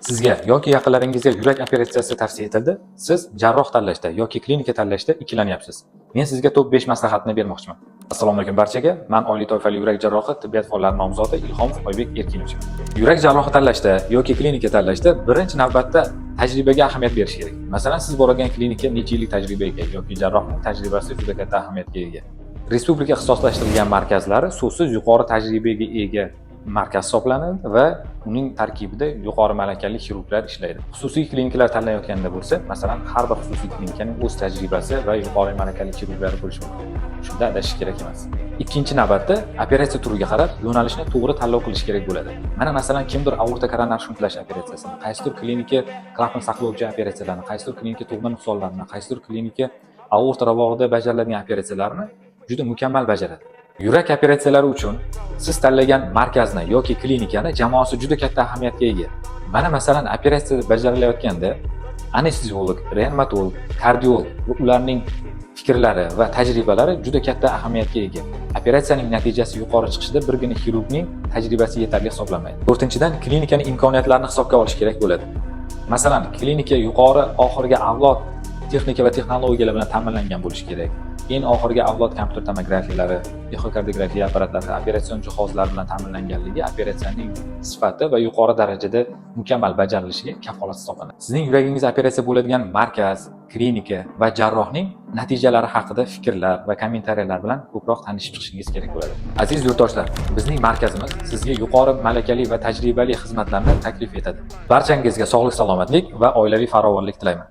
Sizga yoki yaqinlaringizga yurak operatsiyasi tavsiya etildi. Siz jarroh tanlashda yoki klinika tanlashda ikkilanyapsiz. Men sizga top 5 maslahatni bermoqchiman. Assalomu alaykum barchaga. Men oliy toifali yurak jarrohi, tibbiyot fanlari nomzodi Ilhom Oybek Erkinovich. Yurak jarrohi tanlashda yoki klinika tanlashda birinchi navbatda tajribaga ahamiyat berish kerak. Masalan, siz borgan klinika necha yillik tajribaga yoki jarrohning tajribasi juda katta ahamiyatga ega. Respublika ixtisoslashtirilgan markazlari suvsiz yuqori tajribaga ega markaz hisoblanadi va uning tarkibida yuqori malakali xirurglar ishlaydi. Xususiy klinikalar tanlayotganda bo'lsa, masalan, har bir xususiy klinikaning o'z tajribasi va yuqori malakali xirurglari bo'lishi mumkin. Shunda adashish kerak emas. Ikkinchi navbatda operatsiya turiga qarab yo'nalishni to'g'ri tanlov qilish kerak bo'ladi. Mana masalan, kimdir aorta koronar shunklash operatsiyasini, qaysidir klinika klapan saqlovchi operatsiyalarni, qaysidir klinika tug'ma nuqsonlarni, qaysidir klinika aorta ravog'ida bajariladigan operatsiyalarni juda mukammal bajaradi. Yurak operatsiyalari uchun siz tanlagan markazni yoki klinikani jamoasi juda katta ahamiyatga ega. Mana masalan, operatsiya bajarilayotganda anesteziolog, reanimatolog, kardiolog va ularning fikrlari va tajribalari juda katta ahamiyatga ega. Operatsiyaning natijasi yuqori chiqishida birgina xirurgning tajribasi yetarli hisoblanmaydi. To'rtinchidan, klinikaning imkoniyatlarini hisobga olish kerak bo'ladi. Masalan, klinika yuqori oxirgi avlod texnika va texnologiyalar bilan ta'minlangan bo'lishi kerak. Eng oxirgi avlod kompyuter tomografiyalari, exokardiografiya apparatlari, operatsion jihozlar bilan ta'minlanganligi operatsiyaning sifati va yuqori darajada mukammal bajarilishiga kafolat hisoblanadi. Sizning yuragingiz operatsiya bo'ladigan markaz, klinika va jarrohning natijalari haqida fikrlar va kommentariyalar bilan ko'proq tanishib chiqishingiz kerak bo'ladi. Aziz yurtdoshlar, bizning markazimiz sizga yuqori malakali va tajribali xizmatlarni taklif etadi. Barchangizga sog'lik, salomatlik va oilaviy farovonlik tilayman.